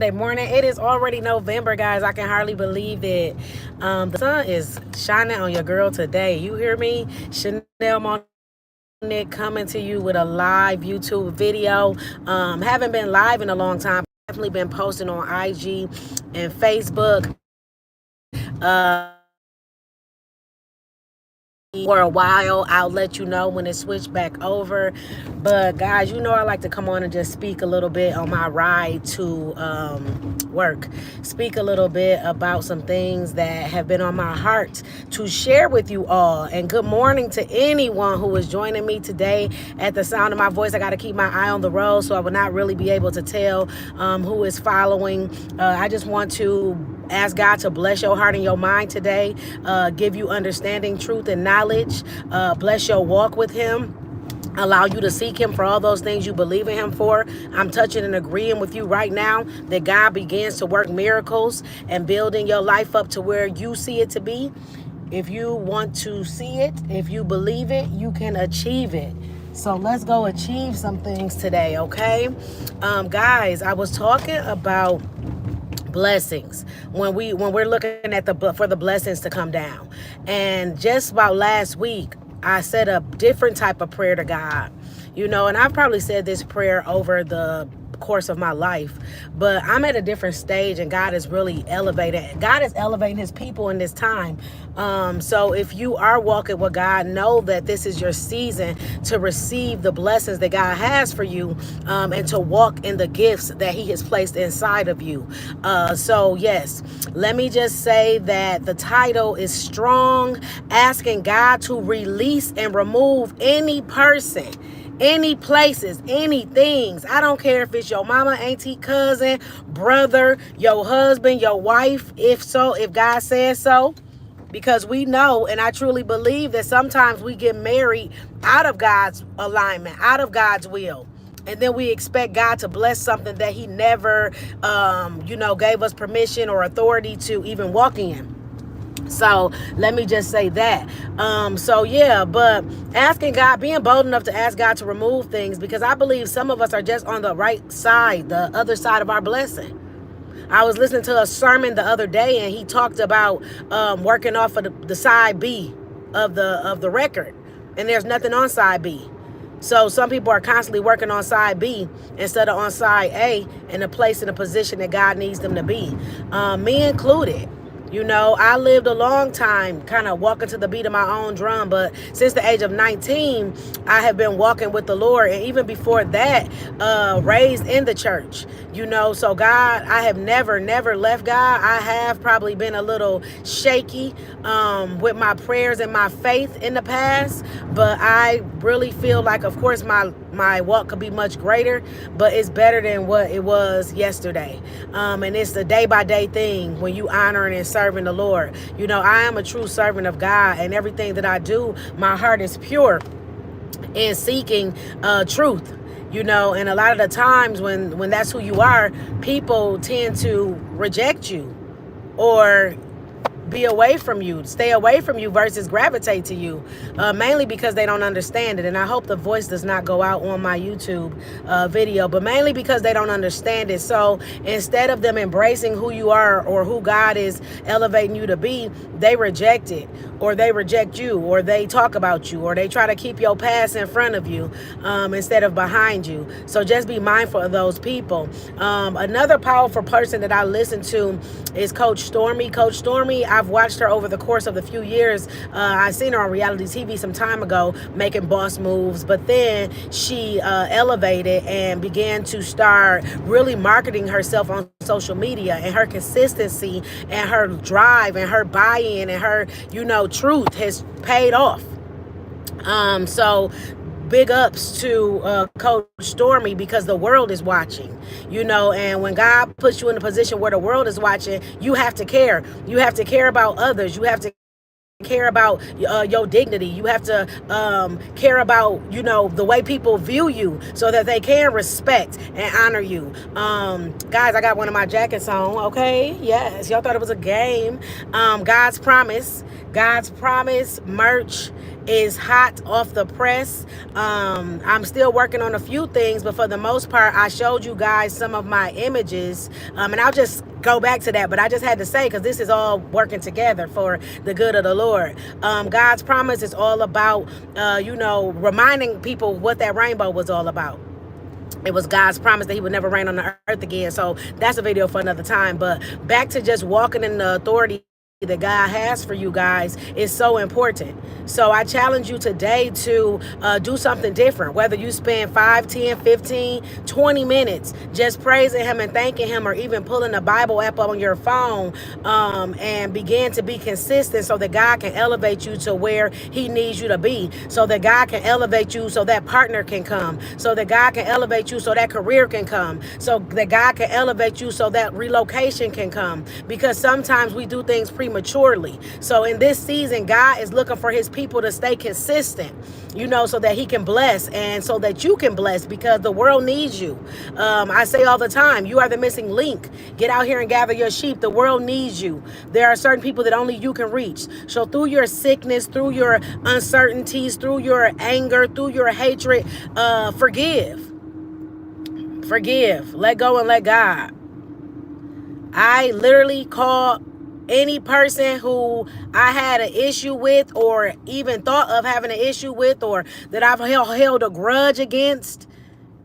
Morning. It is already November, guys. I can hardly believe it. The sun is shining on your girl today. You hear me? Chanel Monique coming to you with a live YouTube video. Haven't been live in a long time. Definitely been posting on IG and Facebook. For a while, I'll let you know when it switched back over. But guys, you know I like to come on and just speak a little bit on my ride to work. Speak a little bit about some things that have been on my heart to share with you all. And good morning to anyone who is joining me today. At the sound of my voice, I got to keep my eye on the road, so I will not really be able to tell who is following. I just want to ask God to bless your heart and your mind today, give you understanding, truth, and knowledge, bless your walk with Him, allow you to seek Him for all those things you believe in Him for. I'm touching and agreeing with you right now that God begins to work miracles and building your life up to where you see it to be. If you want to see it, if you believe it, you can achieve it. So let's go achieve some things today, okay? Guys, I was talking about blessings when we're looking at for the blessings to come down. And just about last week, I said a different type of prayer to God, and I've probably said this prayer over the course of my life, but I'm at a different stage, and God is really elevated. God is elevating His people in this time. So if you are walking with God, know that this is your season to receive the blessings that God has for you, and to walk in the gifts that He has placed inside of you. So yes, let me just say that the title is Strong, asking God to release and remove any person, any places, any things. I don't care if it's your mama, auntie, cousin, brother, your husband, your wife, if God says so. Because we know, and I truly believe that sometimes we get married out of God's alignment, out of God's will. And then we expect God to bless something that He never, gave us permission or authority to even walk in. So let me just say that. But asking God, being bold enough to ask God to remove things, because I believe some of us are just on the right side, the other side of our blessing. I was listening to a sermon the other day, and he talked about working off of the side B of the record, and there's nothing on side B. So some people are constantly working on side B instead of on side A, in a place, in a position that God needs them to be, me included. I lived a long time kind of walking to the beat of my own drum, but since the age of 19, I have been walking with the Lord. And even before that, raised in the church, so God, I have never left God. I have probably been a little shaky with my prayers and my faith in the past, but I really feel like, of course, my walk could be much greater, but it's better than what it was yesterday. And it's the day-by-day thing when you honoring and serving the Lord. I am a true servant of God, and everything that I do, my heart is pure in seeking truth. And a lot of the times when that's who you are, people tend to reject you or be away from you, stay away from you versus gravitate to you, mainly because they don't understand it. And I hope the voice does not go out on my YouTube video, but mainly because they don't understand it. So instead of them embracing who you are or who God is elevating you to be, they reject it, or they reject you, or they talk about you, or they try to keep your past in front of you instead of behind you. So just be mindful of those people. Another powerful person that I listen to is Coach Stormy. Coach Stormy, I've watched her over the course of the few years. I seen her on reality TV some time ago making boss moves, but then she elevated and began to start really marketing herself on social media, and her consistency and her drive and her buy-in and her, truth has paid off. So big ups to Coach Stormy, because the world is watching, and when God puts you in a position where the world is watching, you have to care. You have to care about others. You have to care about your dignity. You have to care about the way people view you, so that they can respect and honor you. Guys, I got one of my jackets on. Okay, yes, y'all thought it was a game. God's promise merch is hot off the press. I'm still working on a few things, but for the most part, I showed you guys some of my images, and I'll just go back to that, but I just had to say, because this is all working together for the good of the Lord. God's promise is all about, reminding people what that rainbow was all about. It was God's promise that he would never rain on the earth again. So that's a video for another time. But back to just walking in the authority that God has for you guys is so important. So I challenge you today to do something different, whether you spend 5, 10, 15, 20 minutes just praising him and thanking him, or even pulling a Bible app on your phone, and begin to be consistent so that God can elevate you to where he needs you to be, so that God can elevate you so that partner can come, so that God can elevate you so that career can come, so that God can elevate you so that relocation can come, because sometimes we do things prematurely. So in this season, God is looking for his people to stay consistent, so that he can bless and so that you can bless, because the world needs you. I say all the time, you are the missing link. Get out here and gather your sheep. The world needs you. There are certain people that only you can reach. So through your sickness, through your uncertainties, through your anger, through your hatred, forgive. Let go and let God. I literally call any person who I had an issue with, or even thought of having an issue with, or that I've held a grudge against,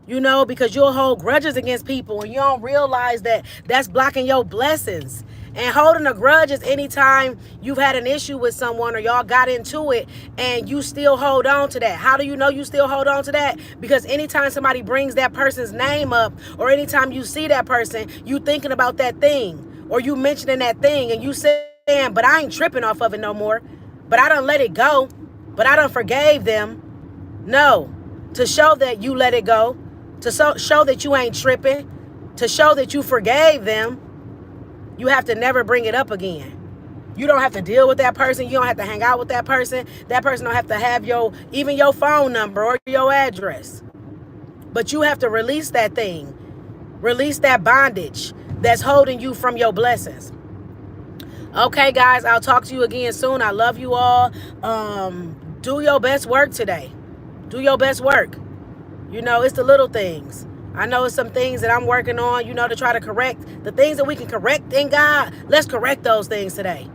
because you'll hold grudges against people and you don't realize that that's blocking your blessings. And holding a grudge is anytime you've had an issue with someone or y'all got into it and you still hold on to that. How do you know you still hold on to that? Because anytime somebody brings that person's name up, or anytime you see that person, you thinking about that thing, or you mentioning that thing, and you saying, but I ain't tripping off of it no more. But I done let it go. But I done forgave them. No. To show that you let it go, to show that you ain't tripping, to show that you forgave them, you have to never bring it up again. You don't have to deal with that person. You don't have to hang out with that person. That person don't have to have even your phone number or your address. But you have to release that thing. Release that bondage that's holding you from your blessings. Okay, guys, I'll talk to you again soon. I love you all. Do your best work today. Do your best work. It's the little things. I know it's some things that I'm working on, to try to correct. The things that we can correct in God, let's correct those things today.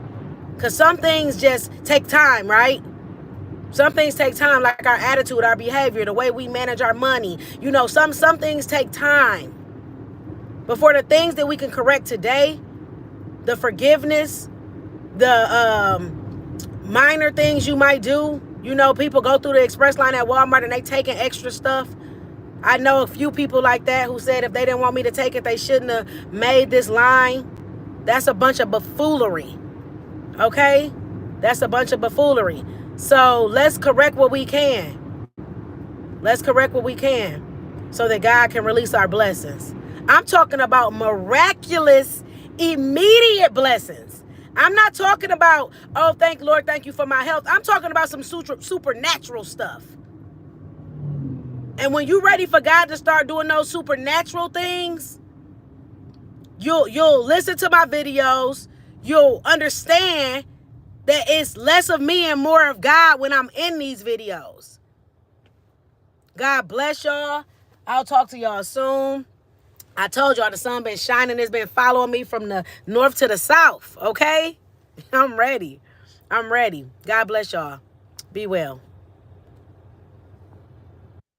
Because some things just take time, right? Some things take time, like our attitude, our behavior, the way we manage our money. Some things take time. But for the things that we can correct today, the forgiveness, the minor things you might do, people go through the express line at Walmart and they taking extra stuff. I know a few people like that who said if they didn't want me to take it, they shouldn't have made this line. That's a bunch of buffoonery. Okay? That's a bunch of buffoonery. So let's correct what we can. Let's correct what we can so that God can release our blessings. I'm talking about miraculous, immediate blessings. I'm not talking about, oh, thank Lord, thank you for my health. I'm talking about some supernatural stuff. And when you're ready for God to start doing those supernatural things, you'll listen to my videos. You'll understand that it's less of me and more of God when I'm in these videos. God bless y'all. I'll talk to y'all soon. I told y'all the sun been shining. It's been following me from the north to the south, okay? I'm ready. God bless y'all. Be well.